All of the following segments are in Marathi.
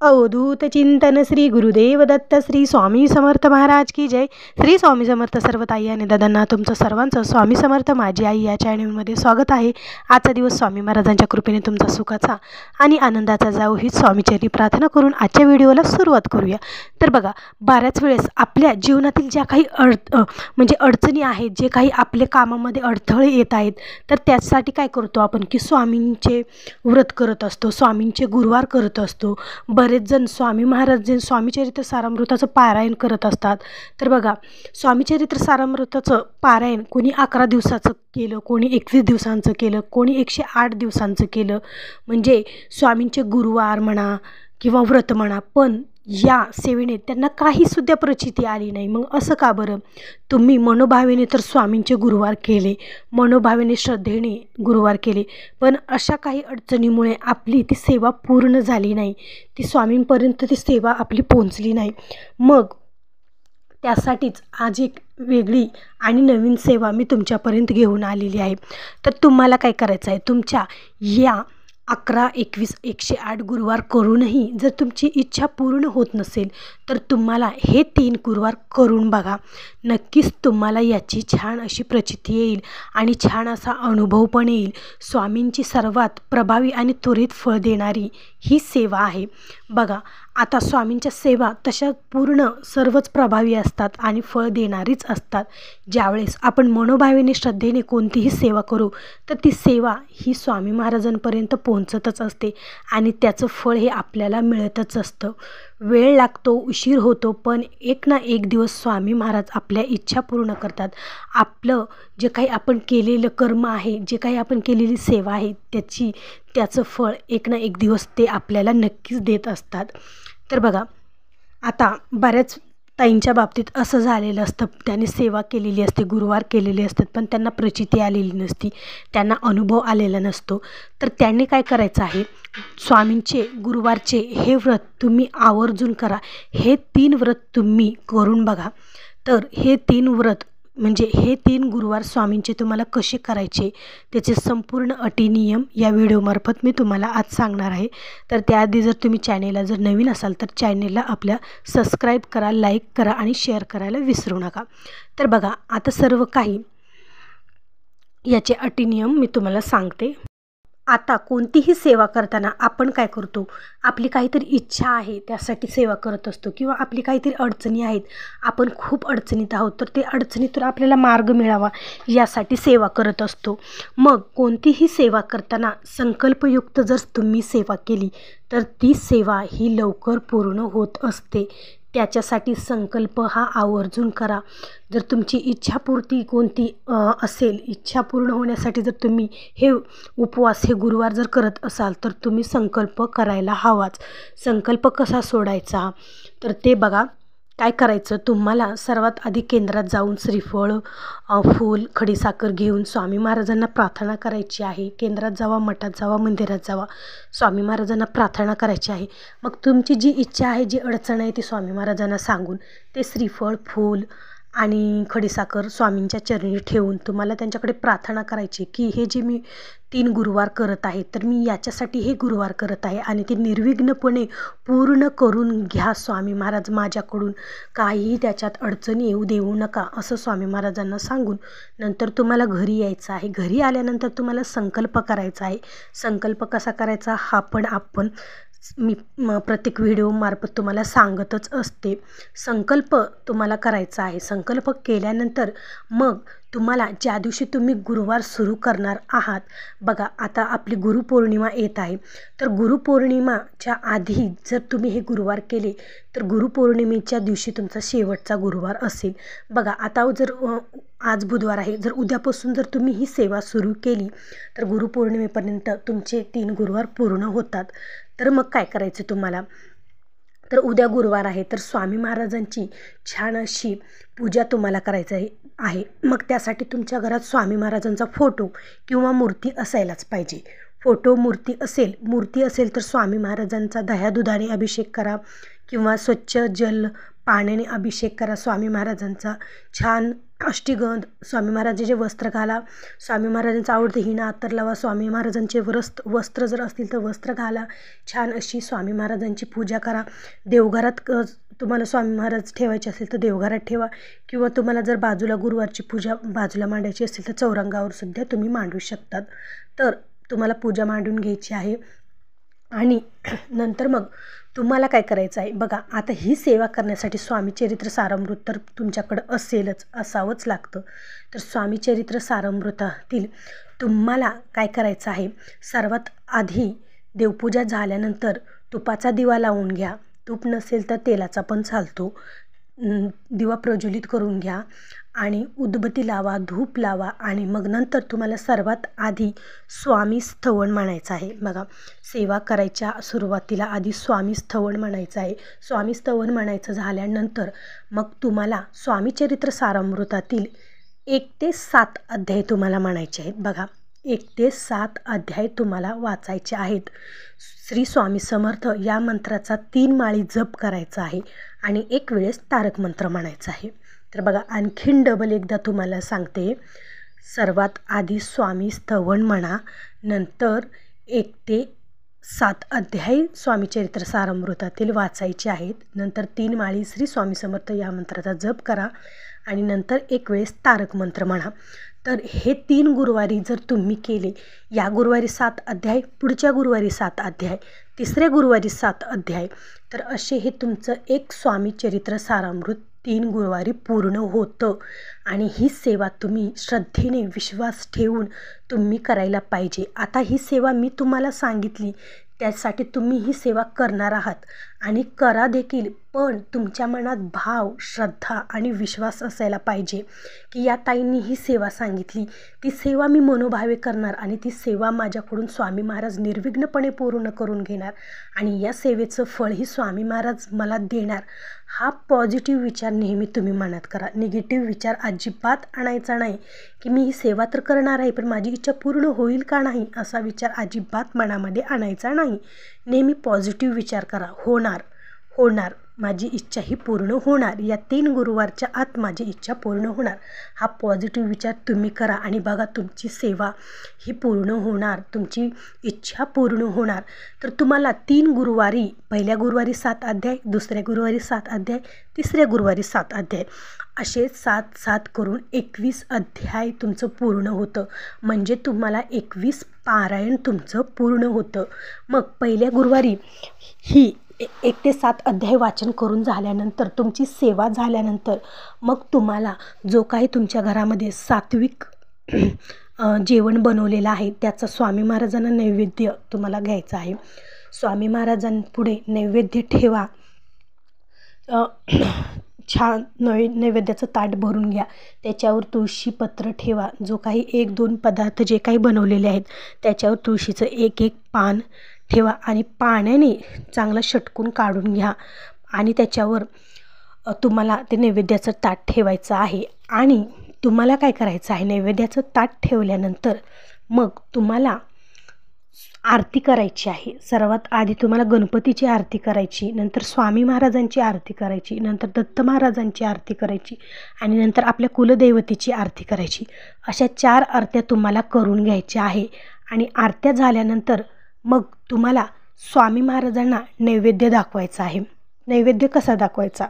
अवधूत चिंतन श्री गुरुदेव दत्त श्री स्वामी समर्थ महाराज की जय। श्री स्वामी समर्थ सर्व ताई आणि दादांना तुमचं सर्वांचं स्वामी समर्थ माझी आई या चॅनलमध्ये स्वागत आहे। आजचा दिवस स्वामी महाराजांच्या कृपेने तुमचा सुखाचा आणि आनंदाचा जाऊ ही स्वामीचरणी प्रार्थना करून आजच्या व्हिडिओला सुरुवात करूया। तर बघा, बऱ्याच वेळेस आपल्या जीवनातील ज्या काही अडचणी आहेत, जे काही आपल्या कामामध्ये अडथळे येत आहेत, तर त्यासाठी काय करतो आपण की स्वामींचे व्रत करत असतो, स्वामींचे गुरुवार करत असतो। बरेच जण स्वामी महाराज स्वामीचरित्र सारामृताचं पारायण करत असतात। तर बघा, स्वामीचरित्र सारामृताचं पारायण कोणी 11 दिवसाचं केलं, कोणी 21 दिवसांचं केलं, कोणी 108 दिवसांचं केलं, म्हणजे स्वामींचे गुरुवार म्हणा किंवा व्रत म्हणा, पण या सेवेने त्यांना काही सुद्धा प्रचिती आली नाही। मग असं का बरं? तुम्ही मनोभावेने तर स्वामींचे गुरुवार केले, मनोभावेने श्रद्धेने गुरुवार केले, पण अशा काही अडचणीमुळे आपली ती सेवा पूर्ण झाली नाही, ती स्वामींपर्यंत ती सेवा आपली पोहोचली नाही। मग त्यासाठीच आज एक वेगळी आणि नवीन सेवा मी तुमच्यापर्यंत घेऊन आलेली आहे। तर तुम्हाला काय करायचं आहे, तुमच्या या 11, 21, 108 गुरुवार करूनही जर तुमची इच्छा पूर्ण होत नसेल, तर तुम्हाला हे 3 गुरुवार करून बघा। नक्कीच तुम्हाला याची छान अशी प्रचिती येईल आणि छान असा अनुभव पण येईल। स्वामींची सर्वात प्रभावी आणि त्वरित फळ देणारी ही सेवा आहे। बघा, आता स्वामींच्या सेवा तशा पूर्ण सर्वच प्रभावी असतात आणि फळ देणारीच असतात। ज्यावेळेस आपण मनोभावेने श्रद्धेने कोणतीही सेवा करू, तर ती सेवा ही स्वामी महाराजांपर्यंत पोहोचतच असते आणि त्याचं फळ हे आपल्याला मिळतच असतं। वेळ लागतो, उशीर होतो, पण एक ना एक दिवस स्वामी महाराज आपल्या इच्छा पूर्ण करतात। आपलं जे काही आपण केलेलं कर्म आहे, जे काही आपण केलेली सेवा आहे, त्याचं फळ एक ना एक दिवस ते आपल्याला नक्कीच देत असतात। तर बघा, आता बऱ्याच ताईंच्या बाबतीत असं झालेलं असतं, त्यांनी सेवा केलेली असते, गुरुवार केलेले असतात, पण त्यांना प्रचिती आलेली नसती, त्यांना अनुभव आलेला नसतो। तर त्यांनी काय करायचं आहे, स्वामींचे गुरुवारचे हे व्रत तुम्ही आवर्जून करा। हे 3 व्रत तुम्ही करून बघा। तर हे 3 व्रत म्हणजे हे 3 गुरुवार स्वामींचे तुम्हाला कसे करायचे, त्याचे संपूर्ण अटी नियम या व्हिडिओमार्फत मी तुम्हाला आज सांगणार आहे। तर त्याआधी जर तुम्ही चॅनेलला जर नवीन असाल, तर चॅनेलला आपल्या सबस्क्राईब करा, लाईक करा आणि शेअर करायला विसरू नका। तर बघा, आता सर्व काही याचे अटी नियम मी तुम्हाला सांगते। आता कोणतीही सेवा करताना आपण काय करतो, आपली काहीतरी इच्छा आहे त्यासाठी सेवा करत असतो, किंवा आपली काहीतरी अडचणी आहेत, आपण खूप अडचणीत आहोत, तर ते अडचणीतून आपल्याला मार्ग मिळावा यासाठी सेवा करत असतो। मग कोणतीही सेवा करताना संकल्पयुक्त जर तुम्ही सेवा केली, तर ती सेवा ही लवकर पूर्ण होत असते। त्याच्यासाठी संकल्प हा आवर्जून करा। जर तुमची इच्छापूर्ती कोणती असेल, इच्छा पूर्ण होण्यासाठी जर तुम्ही हे उपवास हे गुरुवार जर करत असाल, तर तुम्ही संकल्प करायला हवाच। संकल्प कसा सोडायचा, तर ते बघा, काय करायचं, तुम्हाला सर्वात आधी केंद्रात जाऊन श्रीफळ, फूल, खडीसाखर घेऊन स्वामी महाराजांना प्रार्थना करायची आहे। केंद्रात जावा, मठात जावा, मंदिरात जावा, स्वामी महाराजांना प्रार्थना करायची आहे। मग तुमची जी इच्छा आहे, जी अडचण आहे, ती स्वामी महाराजांना सांगून ते श्रीफळ, फूल आणि खडीसाखर स्वामींच्या चरणी ठेवून तुम्हाला त्यांच्याकडे प्रार्थना करायची की हे जे मी 3 गुरुवार करत आहे, तर मी याच्यासाठी हे गुरुवार करत आहे आणि ते निर्विघ्नपणे पूर्ण करून घ्या स्वामी महाराज, माझ्याकडून काहीही त्याच्यात अडचणी येऊ देऊ नका, असं स्वामी महाराजांना सांगून नंतर तुम्हाला घरी यायचं आहे। घरी आल्यानंतर तुम्हाला संकल्प करायचा आहे। संकल्प कसा करायचा हा पण मी प्रत्येक व्हिडिओमार्फत तुम्हाला सांगतच असते। संकल्प तुम्हाला करायचा आहे। संकल्प केल्यानंतर मग तुम्हाला ज्या दिवशी तुम्ही गुरुवार सुरू करणार आहात, बघा, आता आपली गुरुपौर्णिमा येत आहे, तर गुरुपौर्णिमाच्या आधी जर तुम्ही हे गुरुवार केले, तर गुरुपौर्णिमेच्या दिवशी तुमचा शेवटचा गुरुवार असेल। बघा, आता जर आज बुधवार आहे, जर उद्यापासून जर तुम्ही ही सेवा सुरू केली, तर गुरुपौर्णिमेपर्यंत तुमचे 3 गुरुवार पूर्ण होतात। तर मग काय करायचं तुम्हाला, तर उद्या गुरुवार आहे, तर स्वामी महाराजांची छान अशी पूजा तुम्हाला करायची आहे। मग त्यासाठी तुमच्या घरात स्वामी महाराजांचा फोटो किंवा मूर्ती असायलाच पाहिजे। फोटो, मूर्ती असेल तर स्वामी महाराजांचा दह्या-दुधाने अभिषेक करा किंवा स्वच्छ पाण्याने अभिषेक करा स्वामी महाराजांचा। छान अष्टीगंध, स्वामी महाराजांचे वस्त्र घाला, स्वामी महाराजांचं आवडतं हिना अत्तर लावा, स्वामी महाराजांचे वस्त्र जर असतील तर वस्त्र घाला, छान अशी स्वामी महाराजांची पूजा करा. देवघरात तुम्हाला स्वामी महाराज ठेवायचे असेल तर देवघरात ठेवा, किंवा तुम्हाला जर बाजूला गुरुवारची पूजा बाजूला मांडायची असेल तर चौरंगावर सुद्धा तुम्ही मांडू शकतात. तर तुम्हाला पूजा मांडून घ्यायची आहे. आणि नंतर मग तुम्हाला काय करायचं आहे बघा. आता ही सेवा करण्यासाठी स्वामी चरित्र सारामृत तर तुमच्याकडं असावंच लागतं. तर स्वामी चरित्र सारामृतातील तुम्हाला काय करायचं आहे, सर्वात आधी देवपूजा झाल्यानंतर तुपाचा दिवा लावून घ्या. तूप नसेल तर तेलाचा पण चालतो. दिवा प्रज्वलित करून घ्या आणि उदबत्ती लावा, धूप लावा. आणि मग नंतर तुम्हाला सर्वात आधी स्वामी स्तवन म्हणायचं आहे. बघा, सेवा करायच्या सुरुवातीला आधी स्वामी स्तवन म्हणायचं आहे. स्वामी स्तवन म्हणायचं झाल्यानंतर मग तुम्हाला स्वामी चरित्र सारामृतातील 1 ते 7 अध्याय तुम्हाला म्हणायचे आहेत. बघा, 1 ते 7 अध्याय तुम्हाला वाचायचे आहेत. श्री स्वामी समर्थ या मंत्राचा 3 माळी जप करायचा आहे आणि 1 वेळेस तारक मंत्र म्हणायचा आहे. तर बघा, आणखीन डबल एकदा तुम्हाला सांगते. सर्वात आधी स्वामी स्तवन म्हणा, नंतर 1 ते 7 अध्याय स्वामी चरित्र सारामृतातील वाचायचे आहेत. नंतर 3 माळी श्री स्वामी समर्थ या मंत्राचा जप करा आणि नंतर 1 वेळेस तारक मंत्र म्हणा. तर हे 3 गुरुवारी जर तुम्ही केले, या गुरुवारी 7 अध्याय, पुढच्या गुरुवारी 7 अध्याय, तिसऱ्या गुरुवारी 7 अध्याय, तर असे हे तुमचं एक स्वामी चरित्र सारामृत 3 गुरुवारी पूर्ण होतं. आणि ही सेवा तुम्ही श्रद्धेने विश्वास ठेवून तुम्ही करायला पाहिजे. आता ही सेवा मी तुम्हाला सांगितली, त्यासाठी तुम्ही ही सेवा करणार आहात आणि करा देखील. पण तुमच्या मनात भाव, श्रद्धा आणि विश्वास असायला पाहिजे की या ताईंनी ही सेवा सांगितली, ती सेवा मी मनोभावे करणार आणि ती सेवा माझ्याकडून स्वामी महाराज निर्विघ्नपणे पूर्ण करून घेणार आणि या सेवेचं फळही स्वामी महाराज मला देणार. हा पॉझिटिव्ह विचार नेहमी तुम्ही मनात करा. निगेटिव्ह विचार अजिबात आणायचा नाही की मी ही सेवा तर करणार आहे पण माझी इच्छा पूर्ण होईल का नाही, असा विचार अजिबात मनामध्ये आणायचा नाही. नेहमी पॉझिटिव्ह विचार करा. होणार माझी इच्छा ही पूर्ण होणार, या 3 गुरुवारच्या आत माझी इच्छा पूर्ण होणार, हा पॉझिटिव्ह विचार तुम्ही करा. आणि बघा, तुमची सेवा ही पूर्ण होणार, तुमची इच्छा पूर्ण होणार. तर तुम्हाला 3 गुरुवारी, पहिल्या गुरुवारी 7 अध्याय, दुसऱ्या गुरुवारी 7 अध्याय, तिसऱ्या गुरुवारी 7 अध्याय, असे 7 करून 21 अध्याय तुमचं पूर्ण होतं. म्हणजे तुम्हाला 21 पारायण तुमचं पूर्ण होतं. मग पहिल्या गुरुवारी ही 1 ते 7 अध्याय वाचन करून झाल्यानंतर, तुमची सेवा झाल्यानंतर मग तुम्हाला जो काही तुमच्या घरामध्ये सात्विक जेवण बनवलेलं आहे त्याचा स्वामी महाराजांना नैवेद्य तुम्हाला घ्यायचा आहे. स्वामी महाराजांपुढे नैवेद्य ठेवा. छान नैवेद्याचं ताट भरून घ्या. त्याच्यावर तुळशीपत्र ठेवा. जो काही 1-2 पदार्थ जे काही बनवलेले आहेत त्याच्यावर तुळशीचं 1 पान ठेवा आणि पाण्याने चांगलं षटकून काढून घ्या. आणि त्याच्यावर तुम्हाला ते नैवेद्याचं ताट ठेवायचं आहे. आणि तुम्हाला काय करायचं आहे, नैवेद्याचं ताट ठेवल्यानंतर मग तुम्हाला आरती करायची आहे. सर्वात आधी तुम्हाला गणपतीची आरती करायची, नंतर स्वामी महाराजांची आरती करायची, नंतर दत्त महाराजांची आरती करायची आणि नंतर आपल्या कुलदैवतेची आरती करायची. अशा 4 आरत्या तुम्हाला करून घ्यायच्या आहे. आणि आरत्या झाल्यानंतर मग तुम्हाला स्वामी महाराजांना नैवेद्य दाखवायचा आहे. नैवेद्य कसा दाखवायचा,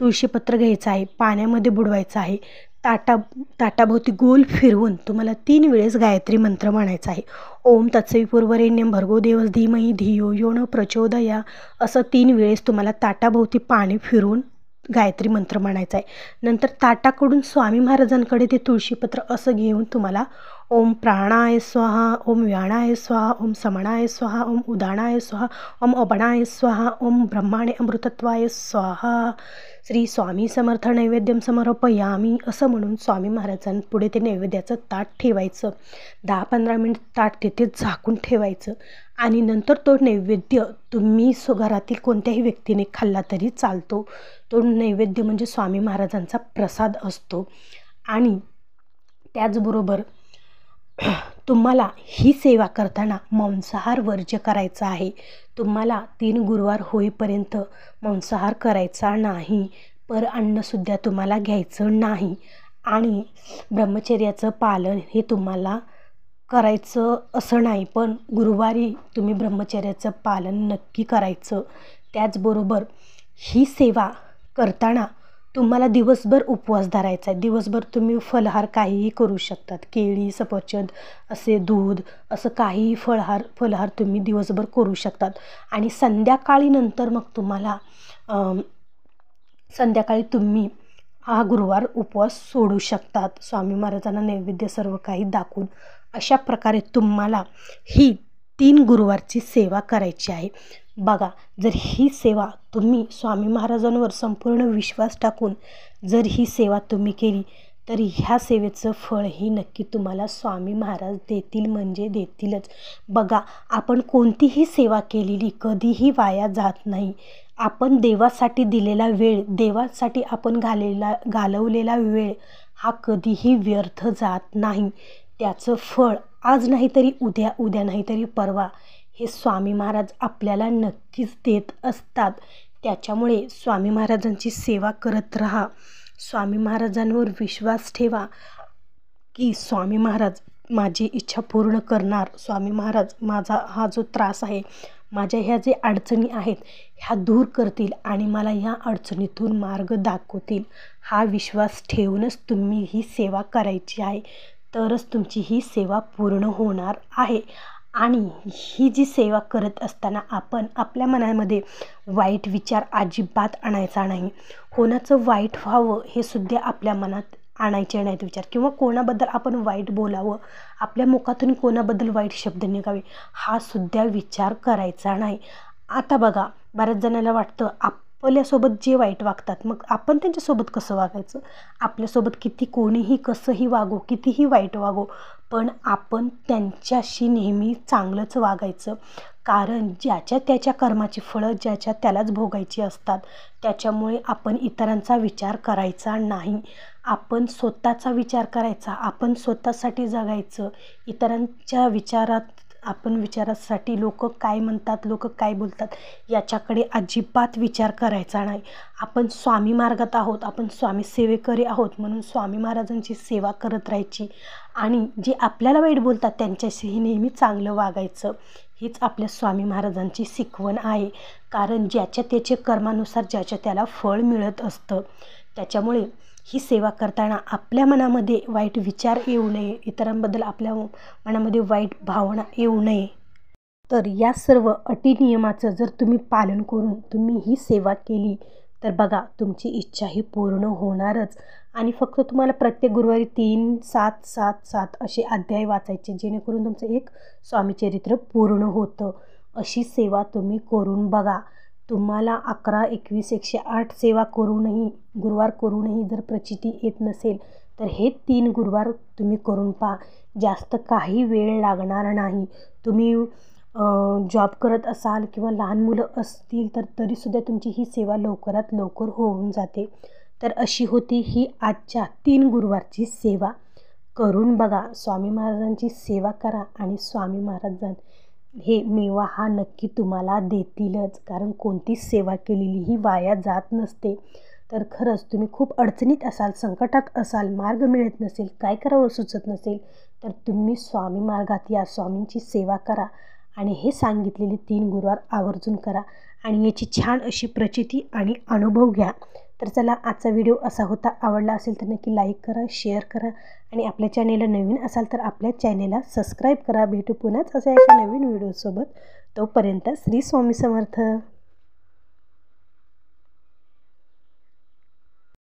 तुळशीपत्र घ्यायचं आहे, पाण्यामध्ये बुडवायचं आहे, ताटाभोवती गोल फिरवून तुम्हाला 3 वेळेस गायत्री मंत्र म्हणायचा आहे. ओम तत्सवितुर्वरेण्यं भर्गो देवस्य धीमहि धियो यो न प्रचोदयात्, असं 3 वेळेस तुम्हाला ताटाभोवती पाणी फिरवून गायत्री मंत्र म्हणायचा आहे. नंतर ताटाकडून स्वामी महाराजांकडे ते तुळशीपत्र असं घेऊन तुम्हाला ओम प्राणाय स्वाहा, ओम व्याणाय स्वाहा, ओम समणाय स्वाहा, ओम उदानाय स्वाहा, ओम अपनाय स्वाहा, ओम ब्रह्माणे अमृतत्वाय स्वाहा, श्री स्वामी समर्थ नैवेद्यम समर्पयामी, असं म्हणून स्वामी महाराजांपुढे ते नैवेद्याचं ताट ठेवायचं. 10-15 मिनिट ताट तिथे झाकून ठेवायचं. आणि नंतर तो नैवेद्य तुम्ही घरातील कोणत्याही व्यक्तीने खाल्ला तरी चालतो. तो नैवेद्य म्हणजे स्वामी महाराजांचा प्रसाद असतो. आणि त्याचबरोबर तुम्हाला ही सेवा करताना मांसाहार वर्ज्य करायचा आहे. तुम्हाला 3 गुरुवार होईपर्यंत मांसाहार करायचा नाही. पर अन्नसुद्धा तुम्हाला घ्यायचं नाही. आणि ब्रह्मचर्याचं पालन हे तुम्हाला करायचं असं नाही, पण गुरुवारी तुम्ही ब्रह्मचर्याचं पालन नक्की करायचं. त्याचबरोबर ही सेवा करताना तुम्हाला दिवसभर उपवास धरायचा आहे. दिवसभर तुम्ही फलाहार काहीही करू शकतात. केळी, सफरचंद, असे दूध, असं काहीही फलाहार तुम्ही दिवसभर करू शकतात. आणि संध्याकाळी नंतर मग तुम्हाला संध्याकाळी तुम्ही हा गुरुवार उपवास सोडू शकतात. स्वामी महाराजांना नैवेद्य सर्व काही दाखवून अशा प्रकारे तुम्हाला ही 3 गुरुवारची सेवा करायची आहे. बघा, जर ही सेवा तुम्ही स्वामी महाराजांवर संपूर्ण विश्वास टाकून जर ही सेवा तुम्ही केली तर ह्या सेवेचं फळही नक्की तुम्हाला स्वामी महाराज देतील, म्हणजे देतीलच. बघा, आपण कोणतीही सेवा केलेली कधीही वाया जात नाही. आपण देवासाठी दिलेला वेळ, देवासाठी आपण घालवलेला वेळ हा कधीही व्यर्थ जात नाही. त्याचं फळ आज नाही तरी उद्या, उद्या नाही तरी परवा हे स्वामी महाराज आपल्याला नक्कीच देत असतात. त्याच्यामुळे स्वामी महाराजांची सेवा करत राहा. स्वामी महाराजांवर विश्वास ठेवा की स्वामी महाराज माझी इच्छा पूर्ण करणार. स्वामी महाराज माझा हा जो त्रास आहे, माझ्या ह्या जे अडचणी आहेत ह्या दूर करतील आणि मला ह्या अडचणीतून मार्ग दाखवतील. हा विश्वास ठेवूनच तुम्ही ही सेवा करायची आहे, तरच तुमची ही सेवा पूर्ण होणार आहे. आणि ही जी सेवा करत असताना आपण आपल्या मनामध्ये वाईट विचार अजिबात आणायचा नाही. कोणाचं वाईट व्हावं हे सुद्धा आपल्या मनात आणायचे नाहीत विचार, किंवा कोणाबद्दल आपण वाईट बोलावं, आपल्या मुखातून कोणाबद्दल वाईट शब्द निघावे हा सुद्धा विचार करायचा नाही. आता बघा, बऱ्याच जणांना वाटतं आपल्यासोबत जे वाईट वागतात मग आपण त्यांच्यासोबत कसं वागायचं. आपल्यासोबत किती कोणीही कसंही वागो, कितीही वाईट वागो, पण आपण त्यांच्याशी नेहमी चांगलंच वागायचं. कारण ज्याच्या त्याच्या कर्माची फळं ज्याच्या त्यालाच भोगायची असतात. त्याच्यामुळे आपण इतरांचा विचार करायचा नाही. आपण स्वतःचा विचार करायचा. आपण स्वतःसाठी जगायचं. इतरांच्या विचारासाठी लोक काय म्हणतात, लोक काय बोलतात याच्याकडे अजिबात विचार करायचा नाही. आपण स्वामी मार्गात आहोत, आपण स्वामी सेवेकरी आहोत, म्हणून स्वामी महाराजांची सेवा करत राहायची. आणि जे आपल्याला वाईट बोलतात त्यांच्याशीही नेहमी चांगलं वागायचं. हीच आपल्या स्वामी महाराजांची शिकवण आहे. कारण ज्याच्या त्याच्या कर्मानुसार ज्याच्या त्याला फळ मिळत असतं. त्याच्यामुळे ही सेवा करताना आपल्या मनामध्ये वाईट विचार येऊ नये, इतरांबद्दल आपल्या मनामध्ये वाईट भावना येऊ नये. तर या सर्व अटी नियमाचं जर तुम्ही पालन करून तुम्ही ही सेवा केली तर बघा, तुमची इच्छा ही पूर्ण होणारच. आणि फक्त तुम्हाला प्रत्येक गुरुवारी 3, 7, 7, 7 असे अध्याय वाचायचे, जेणेकरून तुमचं एक स्वामीचरित्र पूर्ण होतं. अशी सेवा तुम्ही करून बघा. तुम्हाला 11, 21, 108 सेवा गुरुवार करूनही जर प्रचिती येत नसेल तर हे 3 गुरुवार तुम्ही करून पहा. जास्त काही वेळ लागणार नाही. तुम्ही जॉब करत असाल किंवा लहान मुलं असतील तर तरीसुद्धा तुमची ही सेवा लवकरात लवकर होऊन जाते. तर अशी होती ही आजच्या 3 गुरुवारची सेवा. करून बघा. स्वामी महाराजांची सेवा करा आणि स्वामी महाराज हे मेवा हा नक्की तुम्हाला देतीलच. कारण कोणतीच सेवा केलेली ही वाया जात नसते. तर खरंच तुम्ही खूप अडचणीत असाल, संकटात असाल, मार्ग मिळत नसेल, काय करावं सुचत नसेल तर तुम्ही स्वामी मार्गात या, स्वामींची सेवा करा आणि हे सांगितलेले 3 गुरुवार आवर्जून करा आणि याची छान अशी प्रचिती आणि अनुभव घ्या. तर चला, आजचा व्हिडिओ असा होता. आवडला असेल तर नक्की लाईक करा, शेअर करा आणि आपल्या चॅनेलला नवीन असाल तर आपल्या चॅनेलला सबस्क्राईब करा. भेटू पुन्हाच अशा एका नवीन व्हिडिओसोबत. तोपर्यंत श्री स्वामी समर्थ.